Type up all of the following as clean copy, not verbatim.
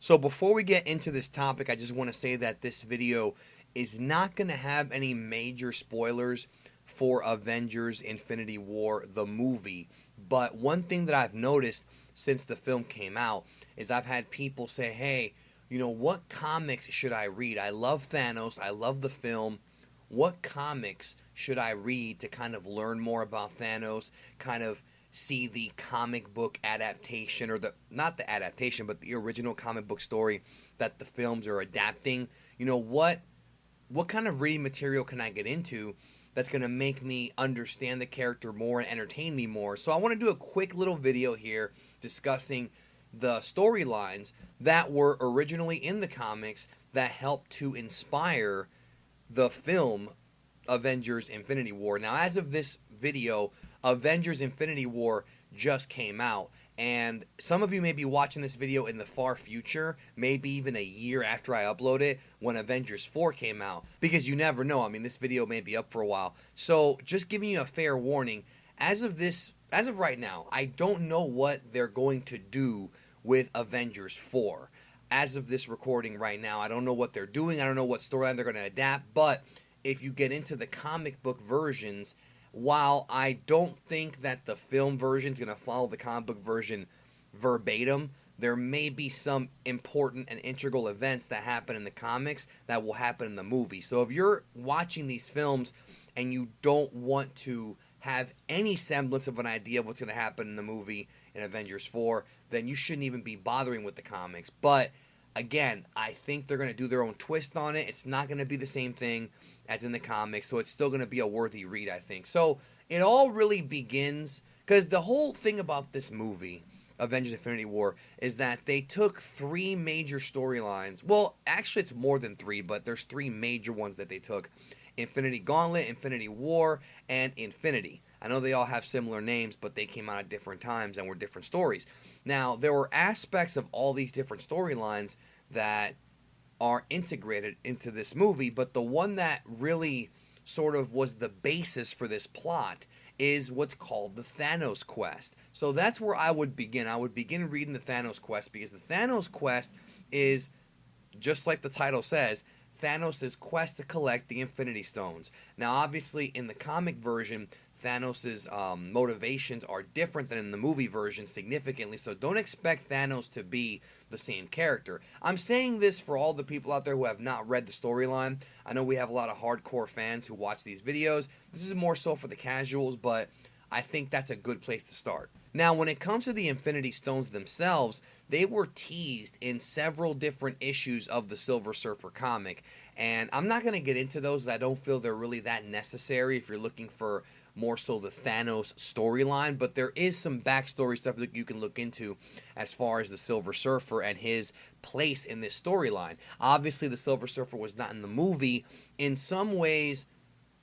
So before we get into this topic, I just want to say that this video is not going to have any major spoilers for Avengers Infinity War, the movie. But one thing that I've noticed since the film came out is I've had people say, hey, what comics should I read? I love Thanos. I love the film. What comics should I read to kind of learn more about Thanos, kind of see the comic book adaptation, or not the adaptation, but the original comic book story that the films are adapting? What kind of reading material can I get into that's going to make me understand the character more and entertain me more? So I want to do a quick little video here discussing the storylines that were originally in the comics that helped to inspire the film Avengers Infinity War. Now, as of this video, Avengers Infinity War just came out, and some of you may be watching this video in the far future, maybe even a year after I upload it, when Avengers 4 came out, because you never know. I mean, this video may be up for a while. So just giving you a fair warning, as of right now, I don't know what they're going to do with Avengers 4. As of this recording right now, I don't know what they're doing. I don't know what storyline they're going to adapt. But if you get into the comic book versions, while I don't think that the film version is going to follow the comic book version verbatim, there may be some important and integral events that happen in the comics that will happen in the movie. So if you're watching these films and you don't want to have any semblance of an idea of what's going to happen in the movie in Avengers 4, then you shouldn't even be bothering with the comics. But again, I think they're going to do their own twist on it. It's not going to be the same thing as in the comics, so it's still going to be a worthy read, I think. So it all really begins, because the whole thing about this movie, Avengers Infinity War, is that they took three major storylines. Well, actually it's more than three, but there's three major ones that they took. Infinity Gauntlet, Infinity War, and Infinity. I know they all have similar names, but they came out at different times and were different stories. Now, there were aspects of all these different storylines that are integrated into this movie, but the one that really sort of was the basis for this plot is what's called the Thanos Quest. So that's where I would begin. I would begin reading the Thanos Quest, because the Thanos Quest is, just like the title says, Thanos' quest to collect the Infinity Stones. Now, obviously, in the comic version, Thanos' motivations are different than in the movie version significantly, so don't expect Thanos to be the same character. I'm saying this for all the people out there who have not read the storyline. I know we have a lot of hardcore fans who watch these videos. This is more so for the casuals, but I think that's a good place to start. Now, when it comes to the Infinity Stones themselves, they were teased in several different issues of the Silver Surfer comic, and I'm not going to get into those. I don't feel they're really that necessary if you're looking for more so the Thanos storyline, but there is some backstory stuff that you can look into as far as the Silver Surfer and his place in this storyline. Obviously, the Silver Surfer was not in the movie. In some ways,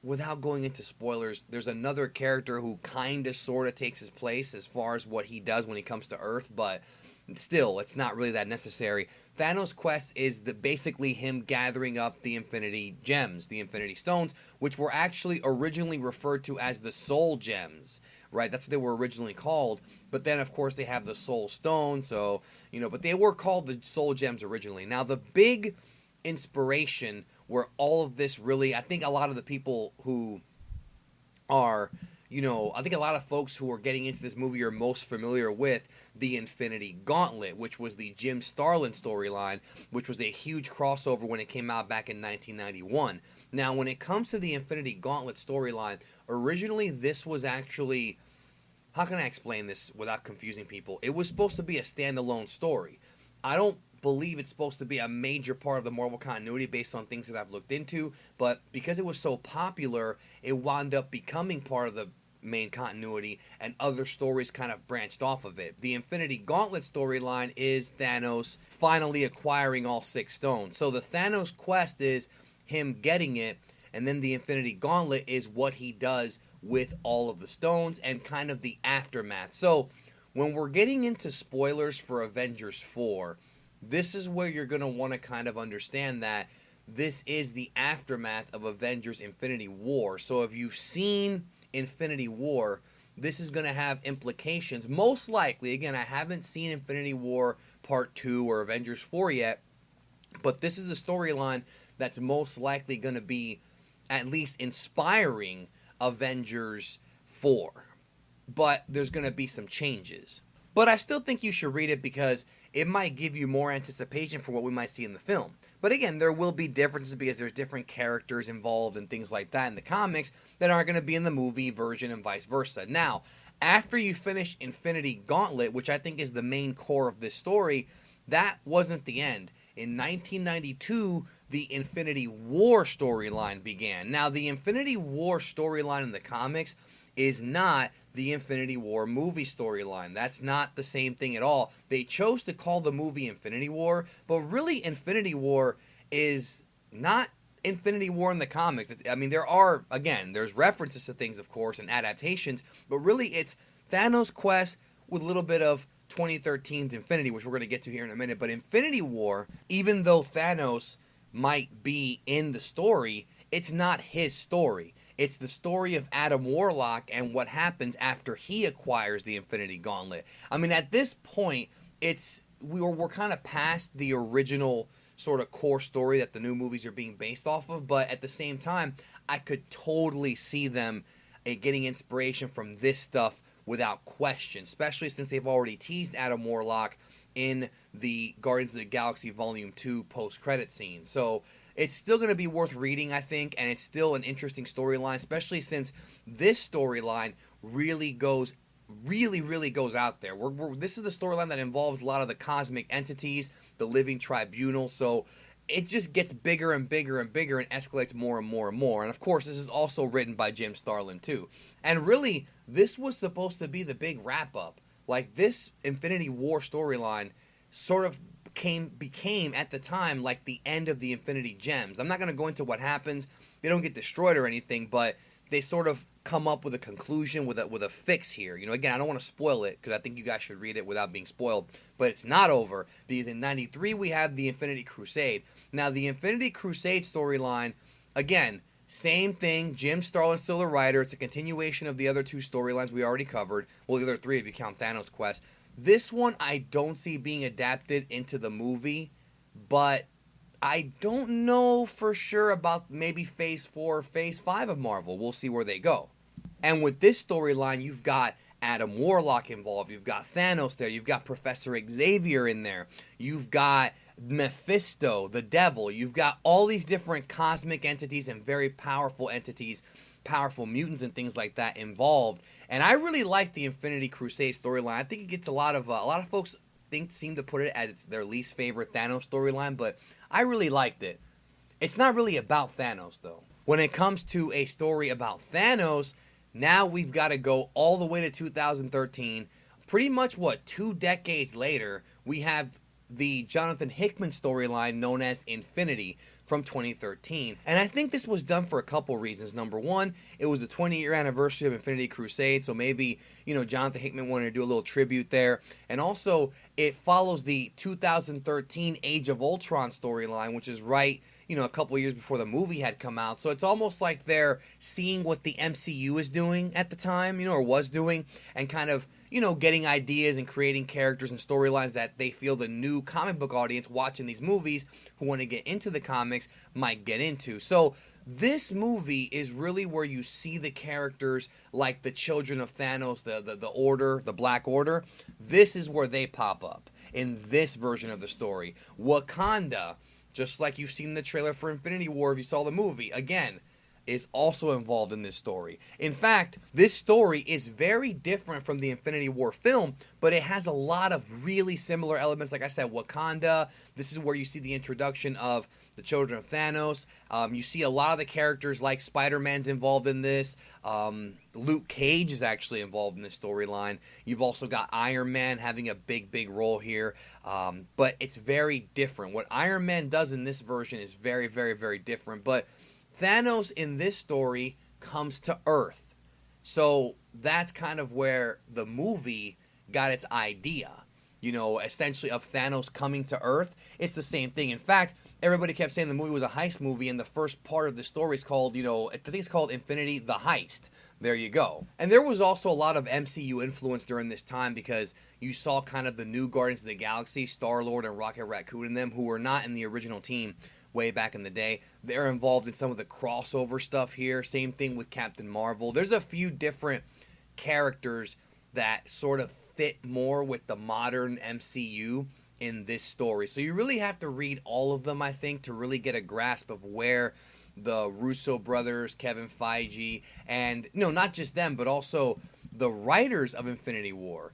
without going into spoilers, there's another character who kind of sort of takes his place as far as what he does when he comes to Earth, but still, it's not really that necessary. Thanos' quest is basically him gathering up the Infinity Gems, the Infinity Stones, which were actually originally referred to as the Soul Gems, right? That's what they were originally called. But then, of course, they have the Soul Stone, so, but they were called the Soul Gems originally. Now, the big inspiration where all of this really, I think a lot of the people who are, I think a lot of folks who are getting into this movie are most familiar with the Infinity Gauntlet, which was the Jim Starlin storyline, which was a huge crossover when it came out back in 1991. Now, when it comes to the Infinity Gauntlet storyline, originally this was actually, how can I explain this without confusing people? It was supposed to be a standalone story. I don't believe it's supposed to be a major part of the Marvel continuity based on things that I've looked into, but because it was so popular, it wound up becoming part of the main continuity, and other stories kind of branched off of it. The Infinity Gauntlet storyline is Thanos finally acquiring all 6 stones. So the Thanos quest is him getting it, and then the Infinity Gauntlet is what he does with all of the stones and kind of the aftermath. So when we're getting into spoilers for Avengers 4, this is where you're going to want to kind of understand that this is the aftermath of Avengers Infinity War. So if you've seen Infinity War, this is going to have implications. Most likely, again, I haven't seen Infinity War Part 2 or Avengers 4 yet, but this is a storyline that's most likely going to be at least inspiring Avengers 4. But there's going to be some changes. But I still think you should read it because it might give you more anticipation for what we might see in the film. But again, there will be differences because there's different characters involved and things like that in the comics that aren't going to be in the movie version and vice versa. Now, after you finish Infinity Gauntlet, which I think is the main core of this story, that wasn't the end. In 1992, the Infinity War storyline began. Now, the Infinity War storyline in the comics is not the Infinity War movie storyline. That's not the same thing at all. They chose to call the movie Infinity War, but really Infinity War is not Infinity War in the comics. There's references to things, of course, and adaptations, but really it's Thanos Quest with a little bit of 2013's Infinity, which we're going to get to here in a minute. But Infinity War, even though Thanos might be in the story, it's not his story. It's the story of Adam Warlock and what happens after he acquires the Infinity Gauntlet. I mean, at this point, we're kind of past the original sort of core story that the new movies are being based off of, but at the same time, I could totally see them getting inspiration from this stuff without question, especially since they've already teased Adam Warlock in the Guardians of the Galaxy Volume 2 post-credit scene. So it's still going to be worth reading, I think, and it's still an interesting storyline, especially since this storyline really goes out there. This is the storyline that involves a lot of the cosmic entities, the living tribunal, so it just gets bigger and bigger and bigger and escalates more and more and more. And of course, this is also written by Jim Starlin too. And really, this was supposed to be the big wrap-up. Like, this Infinity War storyline sort of became at the time like the end of the Infinity Gems. I'm not going to go into what happens. They don't get destroyed or anything, but they sort of come up with a conclusion, with a fix here. You know, again, I don't want to spoil it because I think you guys should read it without being spoiled, but it's not over because in 93 we have the Infinity Crusade. Now, the Infinity Crusade storyline, again, same thing. Jim Starlin's still the writer. It's a continuation of the other two storylines we already covered. Well, the other three if you count Thanos Quest. This one I don't see being adapted into the movie, but I don't know for sure about maybe Phase 4 or Phase 5 of Marvel. We'll see where they go. And with this storyline, you've got Adam Warlock involved. You've got Thanos there. You've got Professor Xavier in there. You've got Mephisto, the devil. You've got all these different cosmic entities and very powerful entities, powerful mutants and things like that involved. And I really like the Infinity Crusade storyline. I think it gets a lot of folks seem to put it as it's their least favorite Thanos storyline, but I really liked it. It's not really about Thanos though. When it comes to a story about Thanos, now we've got to go all the way to 2013. Pretty much 2 decades later, we have the Jonathan Hickman storyline known as Infinity from 2013. And I think this was done for a couple reasons. Number one, it was the 20-year anniversary of Infinity Crusade, so maybe, Jonathan Hickman wanted to do a little tribute there. And also, it follows the 2013 Age of Ultron storyline, which is right, a couple years before the movie had come out. So it's almost like they're seeing what the MCU is doing at the time, or was doing, and kind of, getting ideas and creating characters and storylines that they feel the new comic book audience watching these movies who want to get into the comics might get into. So this movie is really where you see the characters like the children of Thanos, the Order, the Black Order. This is where they pop up in this version of the story. Wakanda, just like you've seen the trailer for Infinity War if you saw the movie, again, is also involved in this story. In fact, this story is very different from the Infinity War film, but it has a lot of really similar elements. Like I said, Wakanda, this is where you see the introduction of the children of Thanos. You see a lot of the characters like Spider-Man's involved in this. Luke Cage is actually involved in this storyline. You've also got Iron Man having a big role here. But it's very different. What Iron Man does in this version is very, very, very different. But Thanos in this story comes to Earth. So that's kind of where the movie got its idea, essentially of Thanos coming to Earth. It's the same thing. In fact, everybody kept saying the movie was a heist movie, and the first part of the story is called, I think it's called Infinity the Heist. There you go. And there was also a lot of MCU influence during this time because you saw kind of the new Guardians of the Galaxy, Star-Lord and Rocket Raccoon in them, who were not in the original team way back in the day. They're involved in some of the crossover stuff here. Same thing with Captain Marvel. There's a few different characters that sort of fit more with the modern MCU in this story. So you really have to read all of them, I think, to really get a grasp of where the Russo brothers, Kevin Feige, and not just them, but also the writers of Infinity War,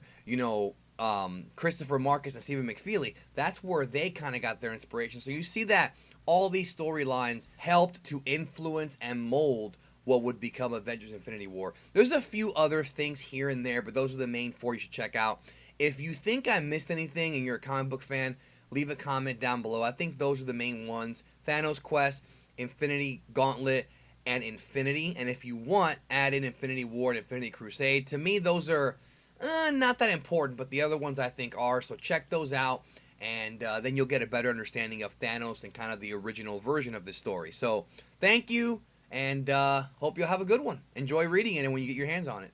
Christopher Marcus and Stephen McFeely, that's where they kind of got their inspiration. So you see that all these storylines helped to influence and mold what would become Avengers Infinity War. There's a few other things here and there, but those are the main four you should check out. If you think I missed anything and you're a comic book fan, leave a comment down below. I think those are the main ones. Thanos Quest, Infinity Gauntlet, and Infinity. And if you want, add in Infinity War and Infinity Crusade. To me, those are not that important, but the other ones I think are. So check those out, and then you'll get a better understanding of Thanos and kind of the original version of this story. So thank you, and hope you'll have a good one. Enjoy reading it and when you get your hands on it.